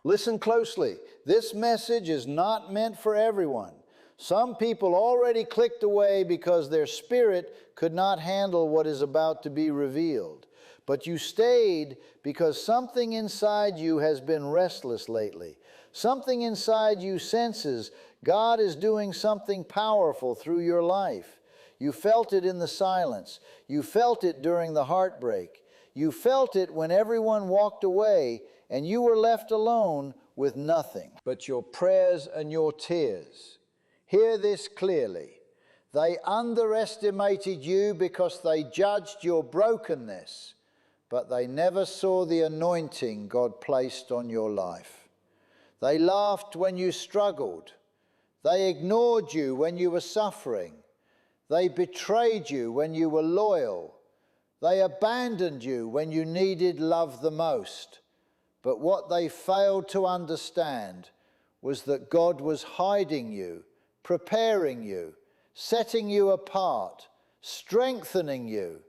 Listen closely. This message is not meant for everyone. Some people already clicked away because their spirit could not handle what is about to be revealed. But you stayed because something inside you has been restless lately. Something inside you senses God is doing something powerful through your life. You felt it in the silence. You felt it during the heartbreak. You felt it when everyone walked away and you were left alone with nothing but your prayers and your tears. Hear this clearly. They underestimated you because they judged your brokenness, but they never saw the anointing God placed on your life. They laughed when you struggled. They ignored you when you were suffering. They betrayed you when you were loyal. They abandoned you when you needed love the most. But what they failed to understand was that God was hiding you, preparing you, setting you apart, strengthening you,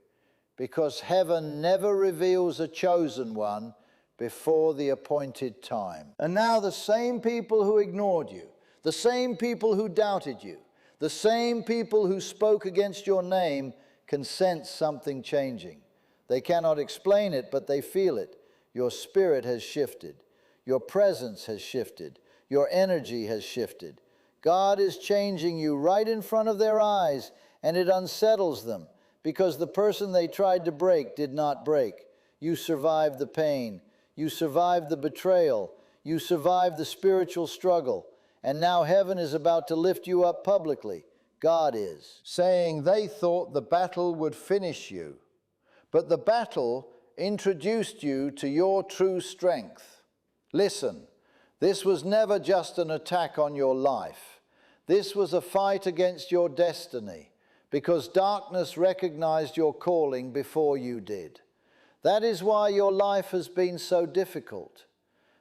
because heaven never reveals a chosen one before the appointed time. And now the same people who ignored you, the same people who doubted you, the same people who spoke against your name can sense something changing. They cannot explain it, but they feel it. Your spirit has shifted. Your presence has shifted. Your energy has shifted. God is changing you right in front of their eyes, and it unsettles them because the person they tried to break did not break. You survived the pain. You survived the betrayal. You survived the spiritual struggle. And now heaven is about to lift you up publicly. God is, saying they thought the battle would finish you, but the battle introduced you to your true strength. Listen, this was never just an attack on your life. This was a fight against your destiny, because darkness recognized your calling before you did. That is why your life has been so difficult.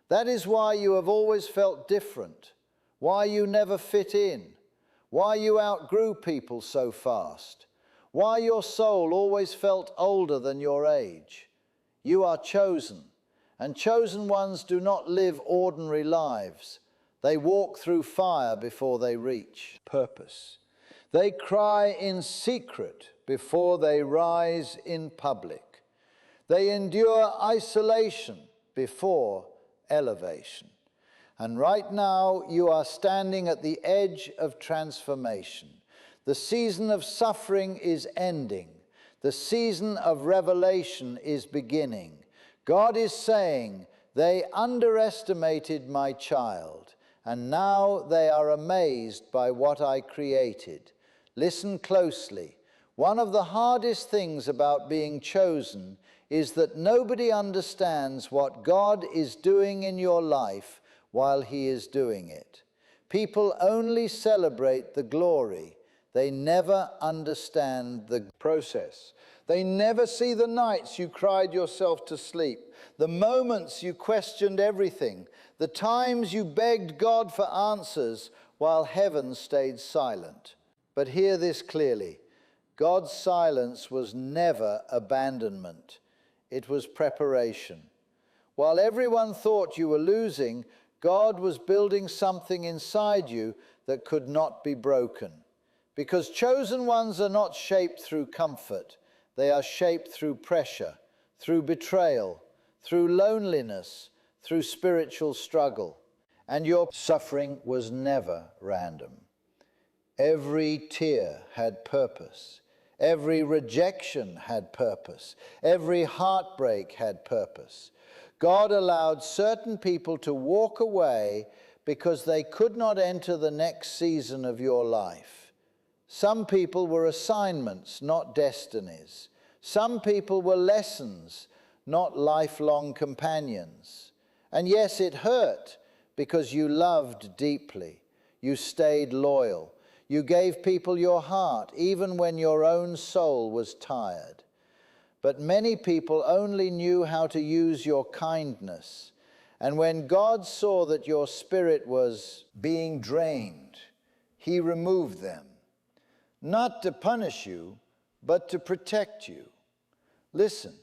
That is why you have always felt different, why you never fit in, why you outgrew people so fast, why your soul always felt older than your age. You are chosen, and chosen ones do not live ordinary lives. They walk through fire before they reach purpose. They cry in secret before they rise in public. They endure isolation before elevation. And right now, you are standing at the edge of transformation. The season of suffering is ending. The season of revelation is beginning. God is saying, they underestimated my child, and now they are amazed by what I created. Listen closely. One of the hardest things about being chosen is that nobody understands what God is doing in your life while He is doing it. People only celebrate the glory. They never understand the process. They never see the nights you cried yourself to sleep, the moments you questioned everything, the times you begged God for answers while heaven stayed silent. But hear this clearly. God's silence was never abandonment. It was preparation. While everyone thought you were losing, God was building something inside you that could not be broken. Because chosen ones are not shaped through comfort. They are shaped through pressure, through betrayal, through loneliness, through spiritual struggle. And your suffering was never random. Every tear had purpose. Every rejection had purpose. Every heartbreak had purpose. God allowed certain people to walk away because they could not enter the next season of your life. Some people were assignments, not destinies. Some people were lessons, not lifelong companions. And yes, it hurt because you loved deeply. You stayed loyal. You gave people your heart, even when your own soul was tired. But many people only knew how to use your kindness. And when God saw that your spirit was being drained, He removed them. Not to punish you, but to protect you. Listen,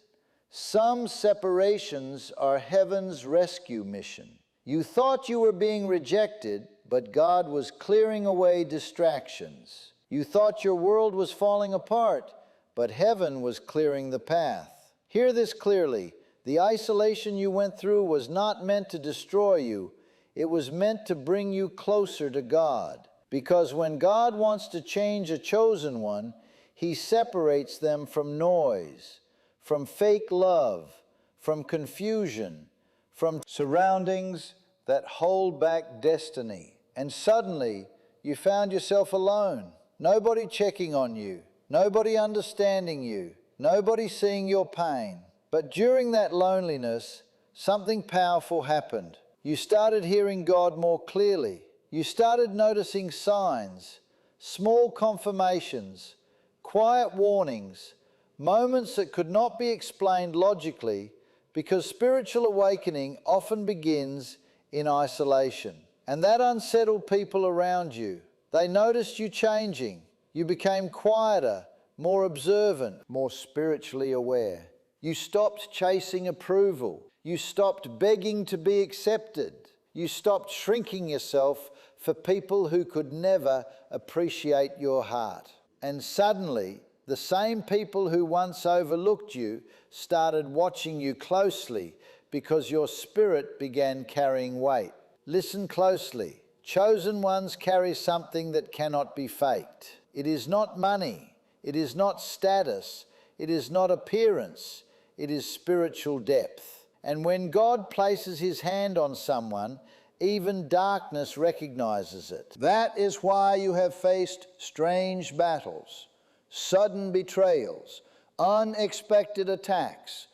some separations are heaven's rescue mission. You thought you were being rejected, but God was clearing away distractions. You thought your world was falling apart, but heaven was clearing the path. Hear this clearly. The isolation you went through was not meant to destroy you. It was meant to bring you closer to God. Because when God wants to change a chosen one, He separates them from noise, from fake love, from confusion, from surroundings that hold back destiny. And suddenly, you found yourself alone. Nobody checking on you. Nobody understanding you. Nobody seeing your pain. But during that loneliness, something powerful happened. You started hearing God more clearly. You started noticing signs, small confirmations, quiet warnings, moments that could not be explained logically, because spiritual awakening often begins in isolation. And that unsettled people around you. They noticed you changing. You became quieter, more observant, more spiritually aware. You stopped chasing approval. You stopped begging to be accepted. You stopped shrinking yourself for people who could never appreciate your heart. And suddenly, the same people who once overlooked you started watching you closely because your spirit began carrying weight. Listen closely. Chosen ones carry something that cannot be faked. It is not money. It is not status. It is not appearance. It is spiritual depth. And when God places His hand on someone, even darkness recognizes it. That is why you have faced strange battles, sudden betrayals, unexpected attacks,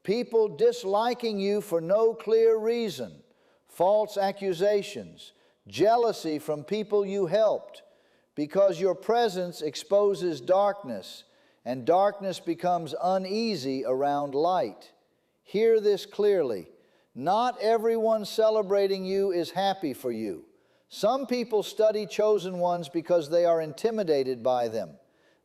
people disliking you for no clear reason, false accusations, jealousy from people you helped, because your presence exposes darkness, and darkness becomes uneasy around light. Hear this clearly. Not everyone celebrating you is happy for you. Some people study chosen ones because they are intimidated by them.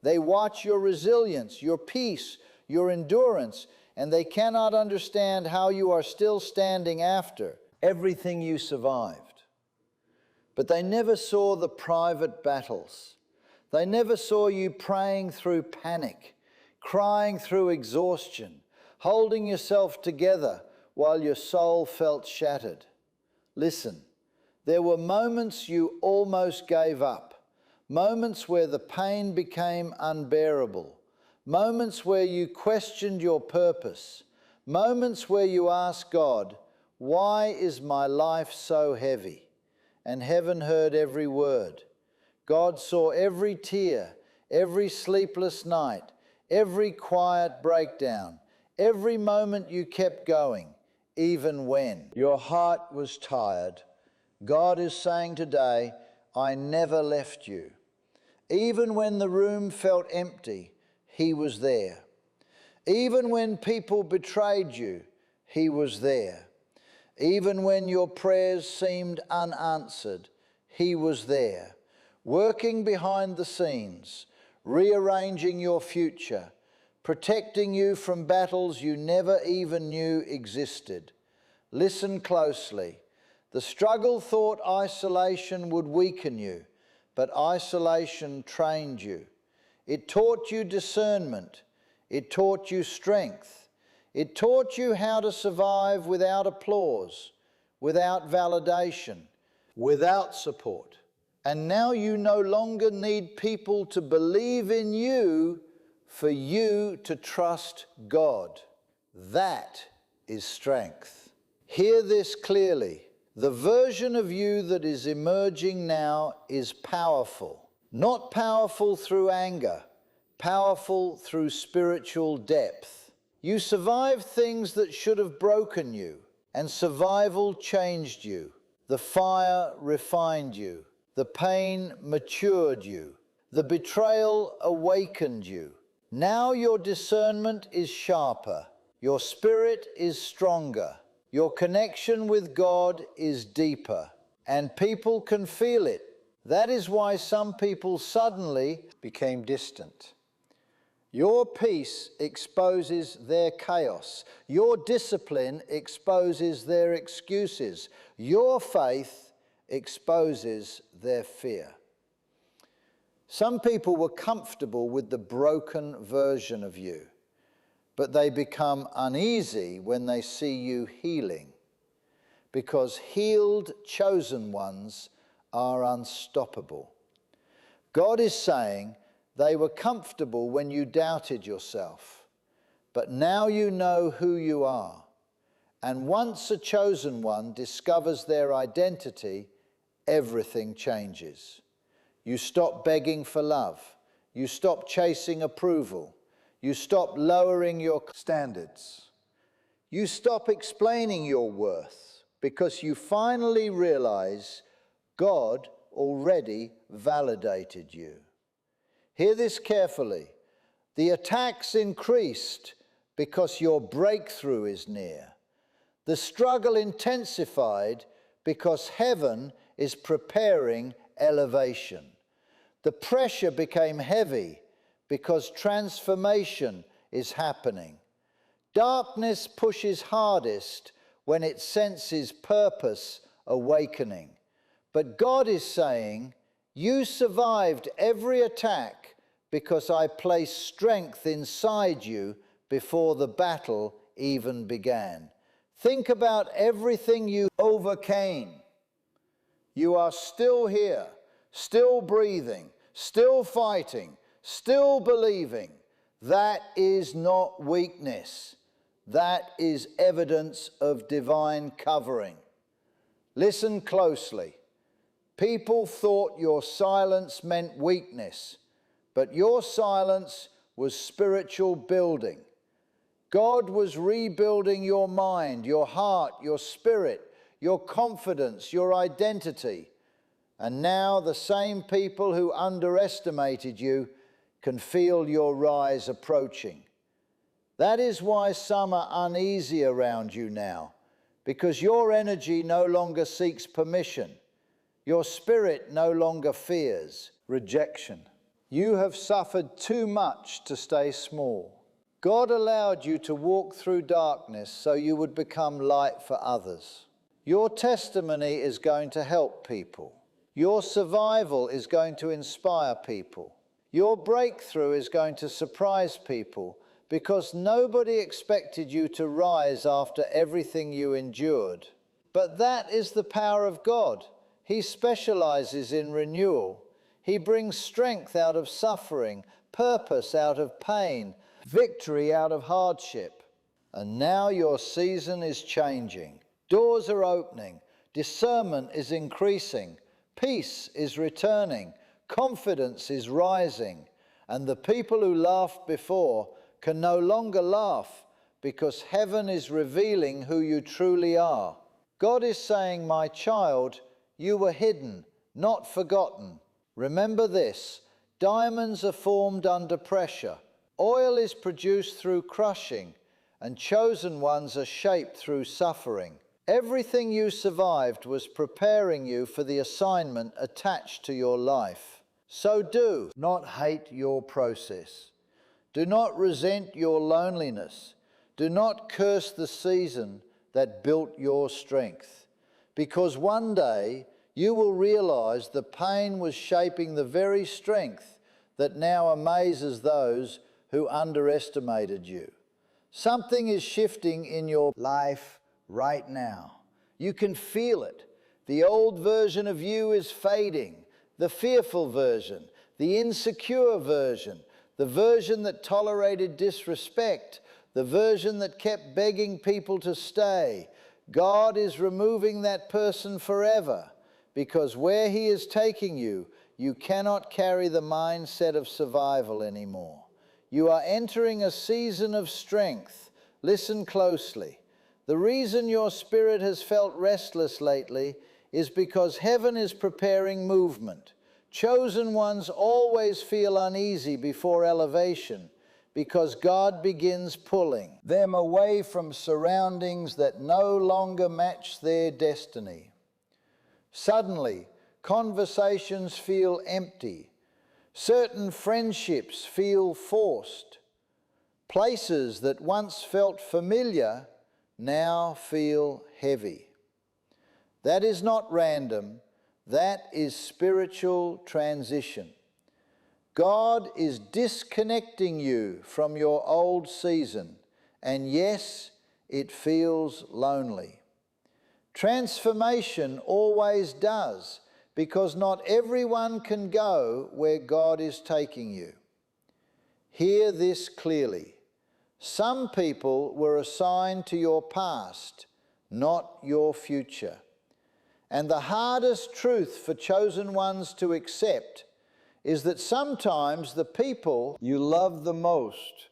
They watch your resilience, your peace, your endurance, and they cannot understand how you are still standing after everything you survived. But they never saw the private battles. They never saw you praying through panic, crying through exhaustion, holding yourself together while your soul felt shattered. Listen, there were moments you almost gave up, moments where the pain became unbearable, moments where you questioned your purpose, moments where you asked God, "Why is my life so heavy?" And heaven heard every word. God saw every tear, every sleepless night, every quiet breakdown, every moment you kept going, even when your heart was tired. God is saying today, I never left you. Even when the room felt empty, He was there. Even when people betrayed you, He was there. Even when your prayers seemed unanswered, He was there, working behind the scenes, rearranging your future, protecting you from battles you never even knew existed. Listen closely. The struggle thought isolation would weaken you, but isolation trained you. It taught you discernment. It taught you strength. It taught you how to survive without applause, without validation, without support. And now you no longer need people to believe in you for you to trust God. That is strength. Hear this clearly. The version of you that is emerging now is powerful. Not powerful through anger, powerful through spiritual depth. You survived things that should have broken you, and survival changed you. The fire refined you. The pain matured you. The betrayal awakened you. Now your discernment is sharper. Your spirit is stronger. Your connection with God is deeper. And people can feel it. That is why some people suddenly became distant. Your peace exposes their chaos. Your discipline exposes their excuses. Your faith exposes their fear. Some people were comfortable with the broken version of you, but they become uneasy when they see you healing, because healed, chosen ones are unstoppable. God is saying, they were comfortable when you doubted yourself, but now you know who you are. And once a chosen one discovers their identity, everything changes. You stop begging for love. You stop chasing approval. You stop lowering your standards. You stop explaining your worth because you finally realize God already validated you. Hear this carefully. The attacks increased because your breakthrough is near. The struggle intensified because heaven is preparing elevation. The pressure became heavy because transformation is happening. Darkness pushes hardest when it senses purpose awakening. But God is saying, you survived every attack because I placed strength inside you before the battle even began. Think about everything you overcame. You are still here, still breathing, still fighting, still believing. That is not weakness. That is evidence of divine covering. Listen closely. People thought your silence meant weakness, but your silence was spiritual building. God was rebuilding your mind, your heart, your spirit, your confidence, your identity. And now the same people who underestimated you can feel your rise approaching. That is why some are uneasy around you now, because your energy no longer seeks permission. Your spirit no longer fears rejection. You have suffered too much to stay small. God allowed you to walk through darkness so you would become light for others. Your testimony is going to help people. Your survival is going to inspire people. Your breakthrough is going to surprise people because nobody expected you to rise after everything you endured. But that is the power of God. He specializes in renewal. He brings strength out of suffering, purpose out of pain, victory out of hardship. And now your season is changing. Doors are opening. Discernment is increasing. Peace is returning. Confidence is rising. And the people who laughed before can no longer laugh because heaven is revealing who you truly are. God is saying, my child, you were hidden, not forgotten. Remember this, diamonds are formed under pressure. Oil is produced through crushing, and chosen ones are shaped through suffering. Everything you survived was preparing you for the assignment attached to your life. So do not hate your process. Do not resent your loneliness. Do not curse the season that built your strength. Because one day you will realize the pain was shaping the very strength that now amazes those who underestimated you. Something is shifting in your life right now. You can feel it. The old version of you is fading. The fearful version, the insecure version, the version that tolerated disrespect, the version that kept begging people to stay. God is removing that person forever, because where He is taking you, you cannot carry the mindset of survival anymore. You are entering a season of strength. Listen closely. The reason your spirit has felt restless lately is because heaven is preparing movement. Chosen ones always feel uneasy before elevation because God begins pulling them away from surroundings that no longer match their destiny. Suddenly, conversations feel empty. Certain friendships feel forced. Places that once felt familiar now feel heavy. That is not random. That is spiritual transition. God is disconnecting you from your old season, and yes, it feels lonely. Transformation always does, because not everyone can go where God is taking you. Hear this clearly. Some people were assigned to your past, not your future. And the hardest truth for chosen ones to accept is that sometimes the people you love the most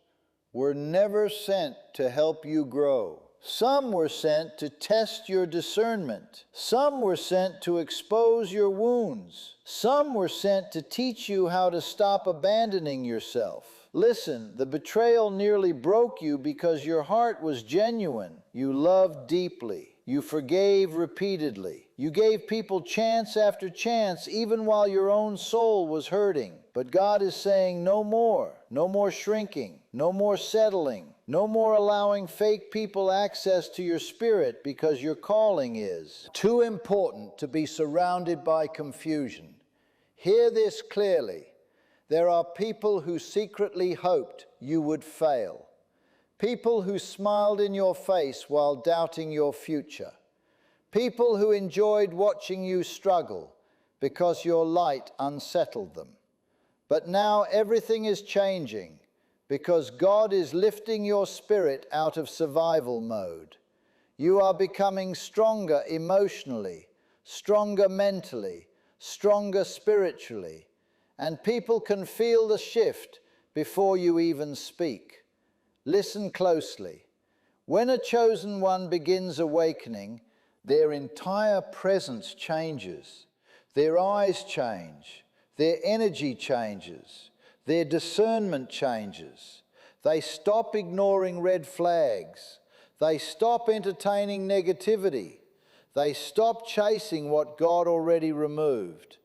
were never sent to help you grow. Some were sent to test your discernment. Some were sent to expose your wounds. Some were sent to teach you how to stop abandoning yourself. Listen, the betrayal nearly broke you because your heart was genuine. You loved deeply. You forgave repeatedly. You gave people chance after chance, even while your own soul was hurting. But God is saying no more. No more shrinking. No more settling. No more allowing fake people access to your spirit, because your calling is too important to be surrounded by confusion. Hear this clearly. There are people who secretly hoped you would fail. People who smiled in your face while doubting your future. People who enjoyed watching you struggle because your light unsettled them. But now everything is changing because God is lifting your spirit out of survival mode. You are becoming stronger emotionally, stronger mentally, stronger spiritually, and people can feel the shift before you even speak. Listen closely. When a chosen one begins awakening, their entire presence changes. Their eyes change. Their energy changes. Their discernment changes. They stop ignoring red flags. They stop entertaining negativity. They stop chasing what God already removed.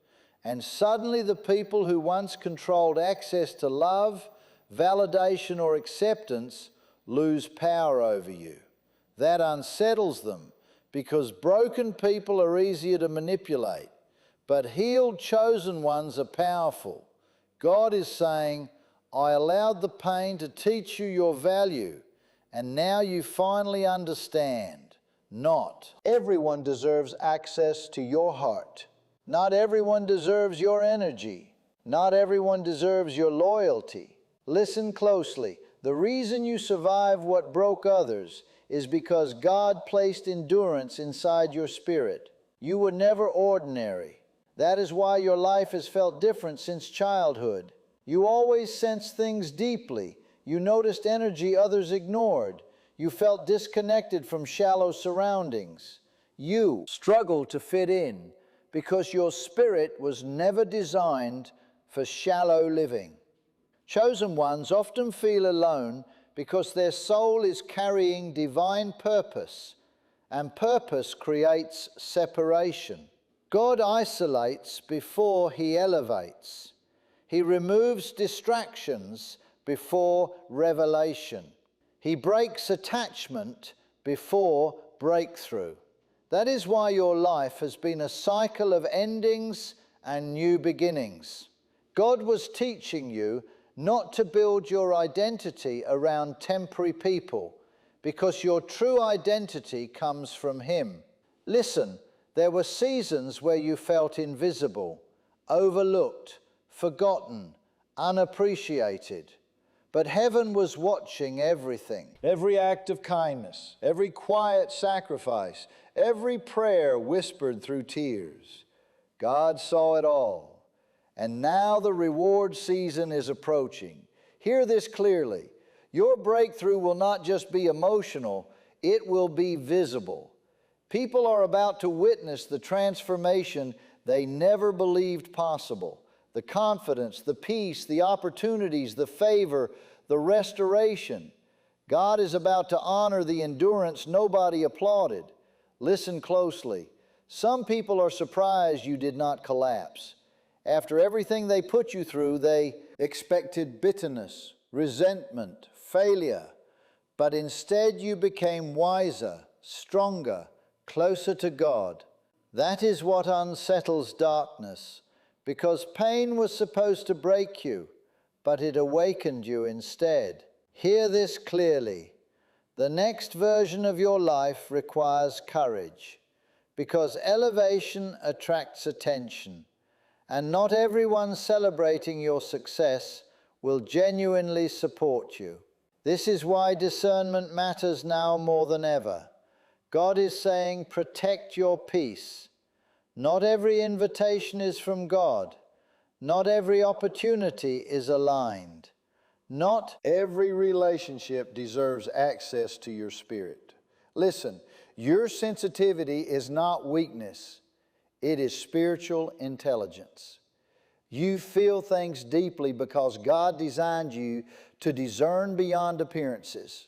And suddenly the people who once controlled access to love, validation, or acceptance lose power over you. That unsettles them, because broken people are easier to manipulate, but healed chosen ones are powerful. God is saying, I allowed the pain to teach you your value, and now you finally understand. Not everyone deserves access to your heart. Not everyone deserves your energy. Not everyone deserves your loyalty. Listen closely. The reason you survive what broke others is because God placed endurance inside your spirit. You were never ordinary. That is why your life has felt different since childhood. You always sensed things deeply. You noticed energy others ignored. You felt disconnected from shallow surroundings. You struggled to fit in because your spirit was never designed for shallow living. Chosen ones often feel alone because their soul is carrying divine purpose, and purpose creates separation. God isolates before He elevates. He removes distractions before revelation. He breaks attachment before breakthrough. That is why your life has been a cycle of endings and new beginnings. God was teaching you not to build your identity around temporary people, because your true identity comes from Him. Listen, there were seasons where you felt invisible, overlooked, forgotten, unappreciated. But heaven was watching everything. Every act of kindness, every quiet sacrifice, every prayer whispered through tears. God saw it all. And now the reward season is approaching. Hear this clearly. Your breakthrough will not just be emotional, it will be visible. People are about to witness the transformation they never believed possible. The confidence, the peace, the opportunities, the favor, the restoration. God is about to honor the endurance nobody applauded. Listen closely. Some people are surprised you did not collapse. After everything they put you through, they expected bitterness, resentment, failure, but instead you became wiser, stronger, closer to God. That is what unsettles darkness, because pain was supposed to break you, but it awakened you instead. Hear this clearly. The next version of your life requires courage, because elevation attracts attention, and not everyone celebrating your success will genuinely support you. This is why discernment matters now more than ever. God is saying, protect your peace. Not every invitation is from God. Not every opportunity is aligned. Not every relationship deserves access to your spirit. Listen, your sensitivity is not weakness. It is spiritual intelligence. You feel things deeply because God designed you to discern beyond appearances.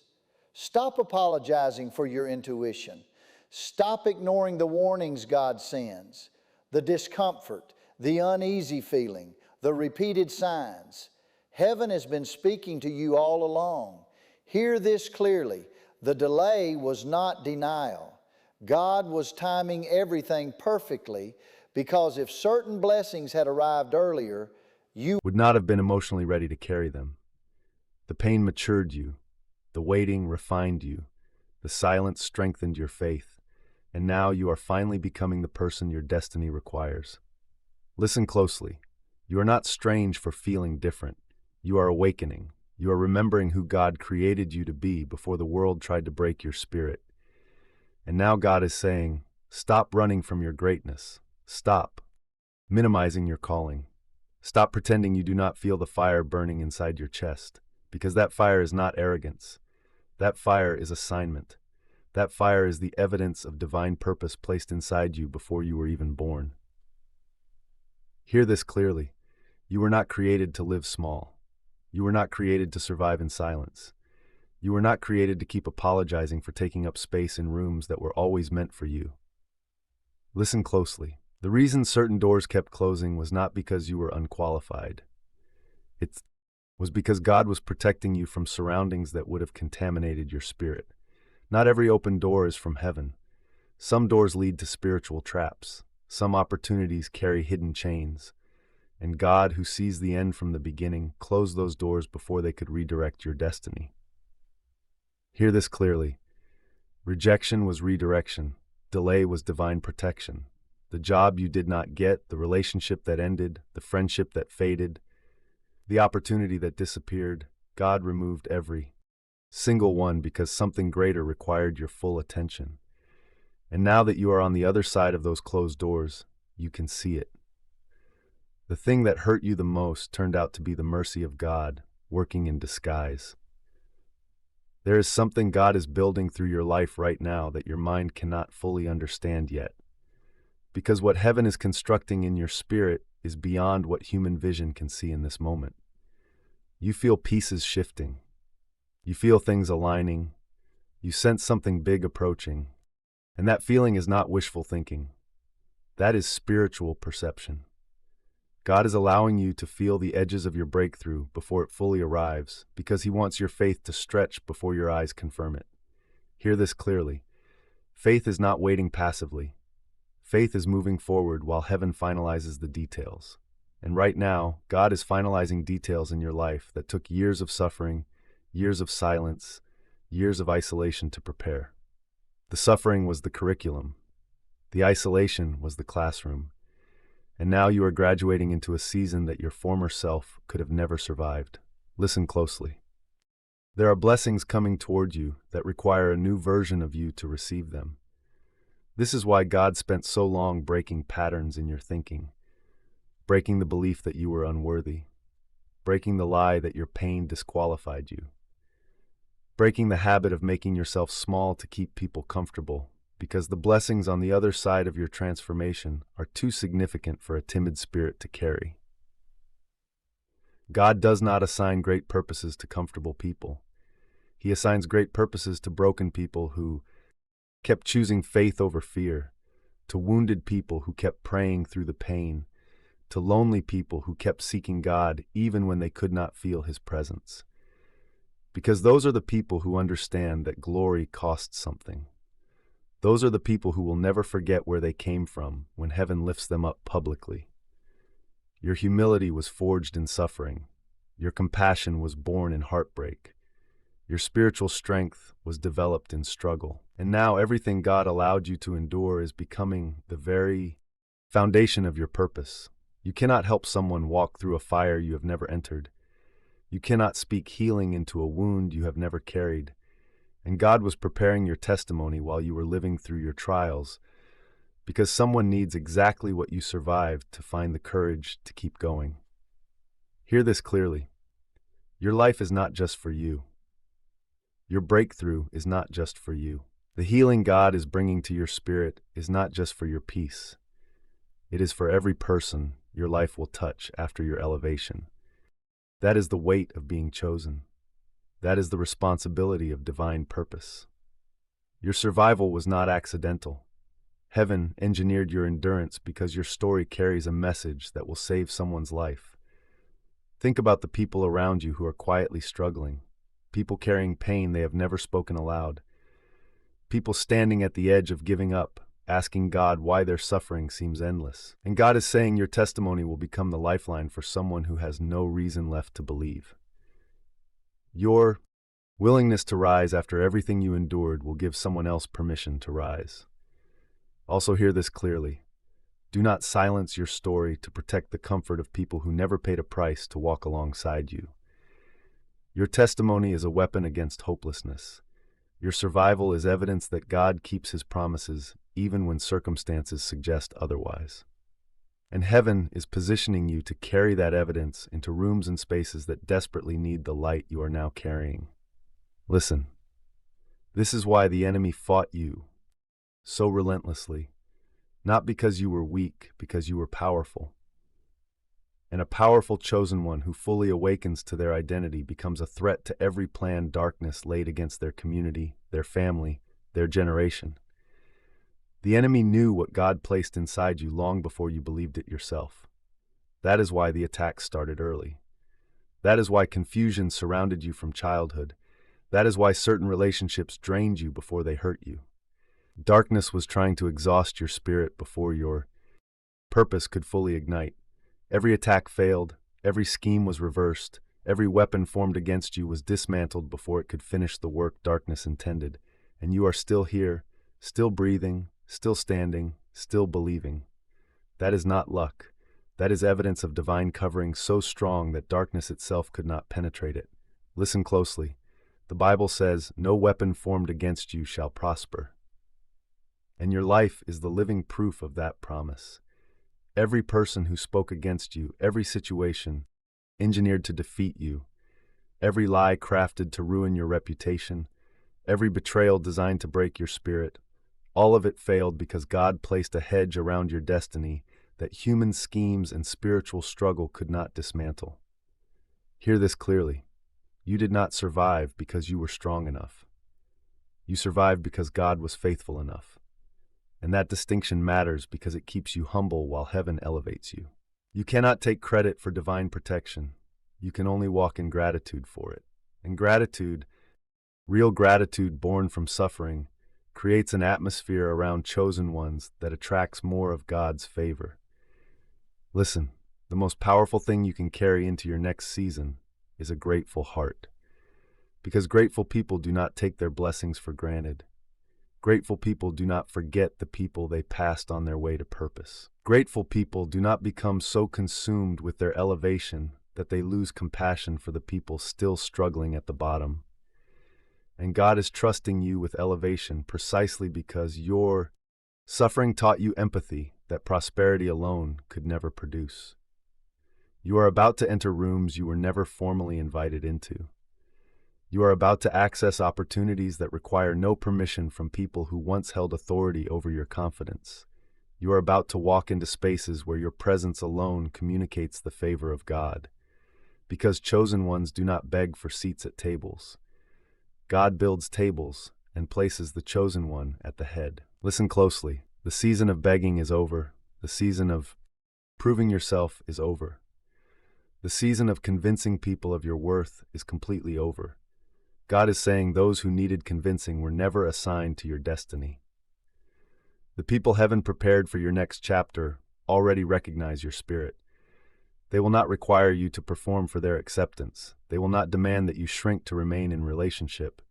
Stop apologizing for your intuition. Stop ignoring the warnings God sends, the discomfort, the uneasy feeling, the repeated signs. Heaven has been speaking to you all along. Hear this clearly. The delay was not denial. God was timing everything perfectly, because if certain blessings had arrived earlier, you would not have been emotionally ready to carry them. The pain matured you. The waiting refined you. The silence strengthened your faith. And now you are finally becoming the person your destiny requires. Listen closely. You are not strange for feeling different. You are awakening. You are remembering who God created you to be before the world tried to break your spirit. And now God is saying, stop running from your greatness. Stop minimizing your calling. Stop pretending you do not feel the fire burning inside your chest, because that fire is not arrogance. That fire is assignment. That fire is the evidence of divine purpose placed inside you before you were even born. Hear this clearly. You were not created to live small. You were not created to survive in silence. You were not created to keep apologizing for taking up space in rooms that were always meant for you. Listen closely. The reason certain doors kept closing was not because you were unqualified. It was because God was protecting you from surroundings that would have contaminated your spirit. Not every open door is from heaven. Some doors lead to spiritual traps. Some opportunities carry hidden chains. And God, who sees the end from the beginning, closed those doors before they could redirect your destiny. Hear this clearly. Rejection was redirection. Delay was divine protection. The job you did not get, the relationship that ended, the friendship that faded, the opportunity that disappeared, God removed every single one because something greater required your full attention. And now that you are on the other side of those closed doors, you can see it. The thing that hurt you the most turned out to be the mercy of God, working in disguise. There is something God is building through your life right now that your mind cannot fully understand yet. Because what heaven is constructing in your spirit is beyond what human vision can see in this moment. You feel pieces shifting. You feel things aligning. You sense something big approaching. And that feeling is not wishful thinking. That is spiritual perception. God is allowing you to feel the edges of your breakthrough before it fully arrives, because He wants your faith to stretch before your eyes confirm it. Hear this clearly. Faith is not waiting passively. Faith is moving forward while heaven finalizes the details. And right now, God is finalizing details in your life that took years of suffering, years of silence, years of isolation to prepare. The suffering was the curriculum. The isolation was the classroom. And now you are graduating into a season that your former self could have never survived. Listen closely. There are blessings coming toward you that require a new version of you to receive them. This is why God spent so long breaking patterns in your thinking, breaking the belief that you were unworthy, breaking the lie that your pain disqualified you, breaking the habit of making yourself small to keep people comfortable, because the blessings on the other side of your transformation are too significant for a timid spirit to carry. God does not assign great purposes to comfortable people. He assigns great purposes to broken people who kept choosing faith over fear, to wounded people who kept praying through the pain, to lonely people who kept seeking God even when they could not feel His presence. Because those are the people who understand that glory costs something. Those are the people who will never forget where they came from when heaven lifts them up publicly. Your humility was forged in suffering. Your compassion was born in heartbreak. Your spiritual strength was developed in struggle. And now everything God allowed you to endure is becoming the very foundation of your purpose. You cannot help someone walk through a fire you have never entered. You cannot speak healing into a wound you have never carried. And God was preparing your testimony while you were living through your trials, because someone needs exactly what you survived to find the courage to keep going. Hear this clearly. Your life is not just for you. Your breakthrough is not just for you. The healing God is bringing to your spirit is not just for your peace. It is for every person your life will touch after your elevation. That is the weight of being chosen. That is the responsibility of divine purpose. Your survival was not accidental. Heaven engineered your endurance because your story carries a message that will save someone's life. Think about the people around you who are quietly struggling, people carrying pain they have never spoken aloud, people standing at the edge of giving up, asking God why their suffering seems endless. And God is saying your testimony will become the lifeline for someone who has no reason left to believe. Your willingness to rise after everything you endured will give someone else permission to rise. Also hear this clearly. Do not silence your story to protect the comfort of people who never paid a price to walk alongside you. Your testimony is a weapon against hopelessness. Your survival is evidence that God keeps his promises even when circumstances suggest otherwise. And heaven is positioning you to carry that evidence into rooms and spaces that desperately need the light you are now carrying. Listen, this is why the enemy fought you so relentlessly, not because you were weak, because you were powerful. And a powerful chosen one who fully awakens to their identity becomes a threat to every planned darkness laid against their community, their family, their generation. The enemy knew what God placed inside you long before you believed it yourself. That is why the attacks started early. That is why confusion surrounded you from childhood. That is why certain relationships drained you before they hurt you. Darkness was trying to exhaust your spirit before your purpose could fully ignite. Every attack failed, every scheme was reversed, every weapon formed against you was dismantled before it could finish the work darkness intended. And you are still here, still breathing, still standing, still believing. That is not luck. That is evidence of divine covering so strong that darkness itself could not penetrate it. Listen closely. The Bible says, "No weapon formed against you shall prosper." And your life is the living proof of that promise. Every person who spoke against you, every situation engineered to defeat you, every lie crafted to ruin your reputation, every betrayal designed to break your spirit, all of it failed because God placed a hedge around your destiny that human schemes and spiritual struggle could not dismantle. Hear this clearly. You did not survive because you were strong enough. You survived because God was faithful enough. And that distinction matters because it keeps you humble while heaven elevates you. You cannot take credit for divine protection. You can only walk in gratitude for it. And gratitude, real gratitude born from suffering, creates an atmosphere around chosen ones that attracts more of God's favor. Listen, the most powerful thing you can carry into your next season is a grateful heart. Because grateful people do not take their blessings for granted. Grateful people do not forget the people they passed on their way to purpose. Grateful people do not become so consumed with their elevation that they lose compassion for the people still struggling at the bottom. And God is trusting you with elevation precisely because your suffering taught you empathy that prosperity alone could never produce. You are about to enter rooms you were never formally invited into. You are about to access opportunities that require no permission from people who once held authority over your confidence. You are about to walk into spaces where your presence alone communicates the favor of God. Because chosen ones do not beg for seats at tables. God builds tables and places the chosen one at the head. Listen closely. The season of begging is over. The season of proving yourself is over. The season of convincing people of your worth is completely over. God is saying those who needed convincing were never assigned to your destiny. The people heaven prepared for your next chapter already recognize your spirit. They will not require you to perform for their acceptance. They will not demand that you shrink to remain in relationship.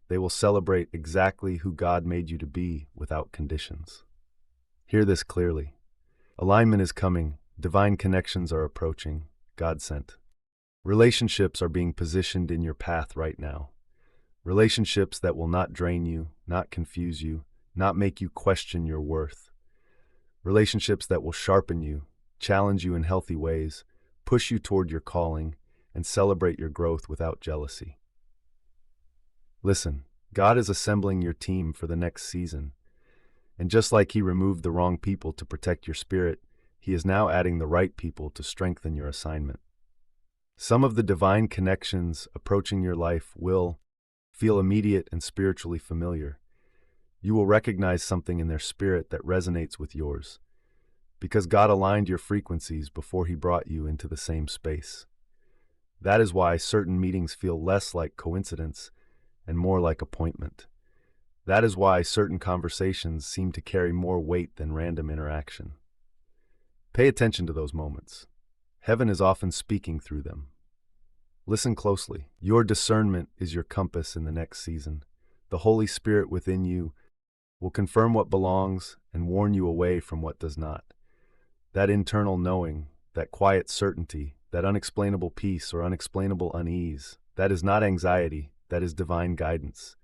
They will celebrate exactly who God made you to be without conditions. Hear this clearly. Alignment is coming. Divine connections are approaching. God sent. Relationships are being positioned in your path right now. Relationships that will not drain you, not confuse you, not make you question your worth. Relationships that will sharpen you, challenge you in healthy ways, push you toward your calling, and celebrate your growth without jealousy. Listen, God is assembling your team for the next season. And just like He removed the wrong people to protect your spirit, He is now adding the right people to strengthen your assignment. Some of the divine connections approaching your life will feel immediate and spiritually familiar. You will recognize something in their spirit that resonates with yours, because God aligned your frequencies before He brought you into the same space. That is why certain meetings feel less like coincidence and more like appointment. That is why certain conversations seem to carry more weight than random interaction. Pay attention to those moments. Heaven is often speaking through them. Listen closely. Your discernment is your compass in the next season. The Holy Spirit within you will confirm what belongs and warn you away from what does not. That internal knowing, that quiet certainty, that unexplainable peace or unexplainable unease, that is not anxiety, that is divine guidance.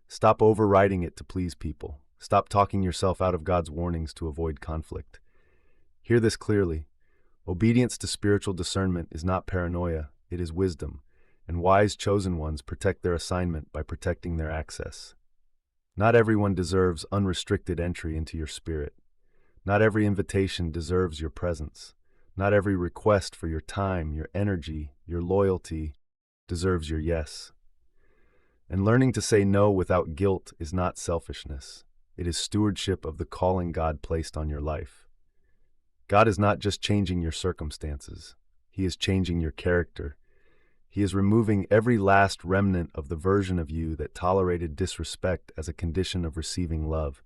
Stop overriding it to please people. Stop talking yourself out of God's warnings to avoid conflict. Hear this clearly. Obedience to spiritual discernment is not paranoia, it is wisdom, and wise chosen ones protect their assignment by protecting their access. Not everyone deserves unrestricted entry into your spirit. Not every invitation deserves your presence. Not every request for your time, your energy, your loyalty deserves your yes. And learning to say no without guilt is not selfishness. It is stewardship of the calling God placed on your life. God is not just changing your circumstances. He is changing your character. He is removing every last remnant of the version of you that tolerated disrespect as a condition of receiving love.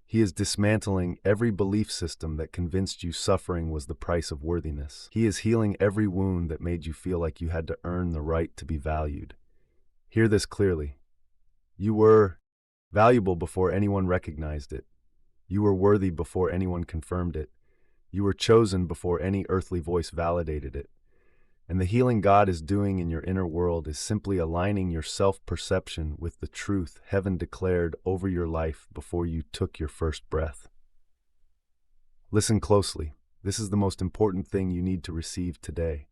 He is dismantling every belief system that convinced you suffering was the price of worthiness. He is healing every wound that made you feel like you had to earn the right to be valued. Hear this clearly. You were valuable before anyone recognized it. You were worthy before anyone confirmed it. You were chosen before any earthly voice validated it. And the healing God is doing in your inner world is simply aligning your self-perception with the truth heaven declared over your life before you took your first breath. Listen closely. This is the most important thing you need to receive today.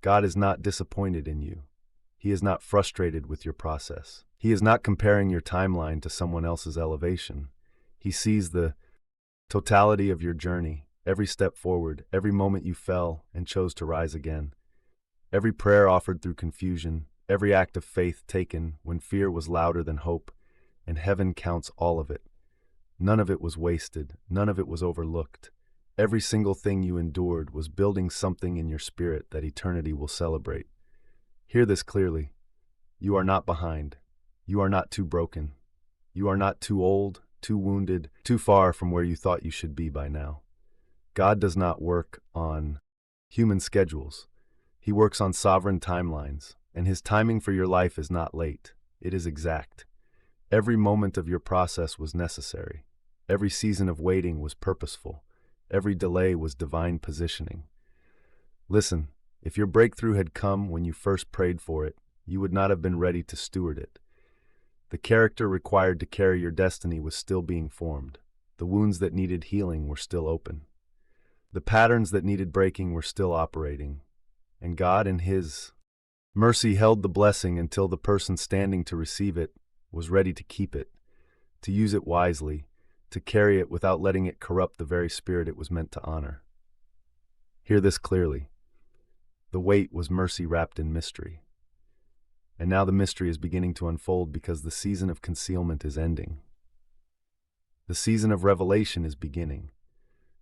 God is not disappointed in you. He is not frustrated with your process. He is not comparing your timeline to someone else's elevation. He sees the totality of your journey, every step forward, every moment you fell and chose to rise again, every prayer offered through confusion, every act of faith taken when fear was louder than hope, and heaven counts all of it. None of it was wasted, none of it was overlooked. Every single thing you endured was building something in your spirit that eternity will celebrate. Hear this clearly. You are not behind. You are not too broken. You are not too old, too wounded, too far from where you thought you should be by now. God does not work on human schedules. He works on sovereign timelines, and His timing for your life is not late. It is exact. Every moment of your process was necessary. Every season of waiting was purposeful. Every delay was divine positioning. Listen, if your breakthrough had come when you first prayed for it, you would not have been ready to steward it. The character required to carry your destiny was still being formed. The wounds that needed healing were still open. The patterns that needed breaking were still operating. And God, in His mercy, held the blessing until the person standing to receive it was ready to keep it, to use it wisely, to carry it without letting it corrupt the very spirit it was meant to honor. Hear this clearly. The wait was mercy wrapped in mystery. And now the mystery is beginning to unfold because the season of concealment is ending. The season of revelation is beginning.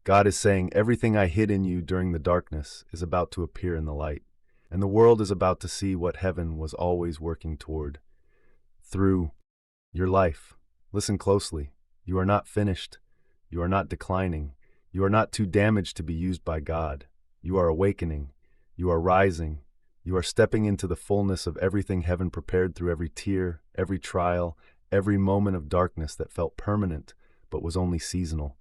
God is saying, everything I hid in you during the darkness is about to appear in the light. and the world is about to see what heaven was always working toward. Through your life. Listen closely. You are not finished. You are not declining. You are not too damaged to be used by God. You are awakening. You are rising. You are stepping into the fullness of everything heaven prepared through every tear, every trial, every moment of darkness that felt permanent but was only seasonal.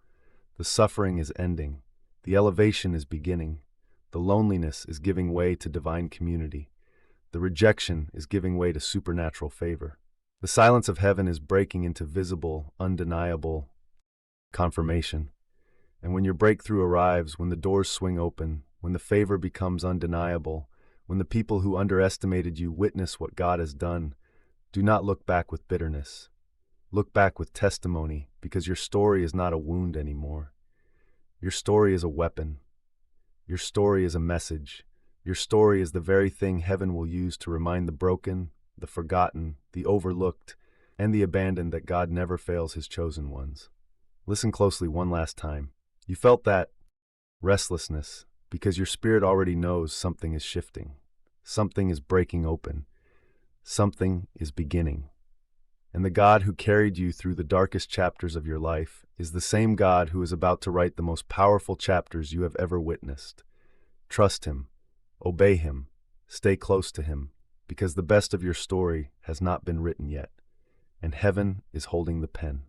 The suffering is ending. The elevation is beginning. The loneliness is giving way to divine community. The rejection is giving way to supernatural favor. The silence of heaven is breaking into visible, undeniable confirmation. And when your breakthrough arrives, when the doors swing open, when the favor becomes undeniable, when the people who underestimated you witness what God has done, do not look back with bitterness. Look back with testimony, because your story is not a wound anymore. Your story is a weapon. Your story is a message. Your story is the very thing heaven will use to remind the broken, the forgotten, the overlooked, and the abandoned that God never fails his chosen ones. Listen closely one last time. You felt that restlessness because your spirit already knows something is shifting. Something is breaking open. Something is beginning. And the God who carried you through the darkest chapters of your life is the same God who is about to write the most powerful chapters you have ever witnessed. Trust him. Obey him. Stay close to him, because the best of your story has not been written yet, and heaven is holding the pen.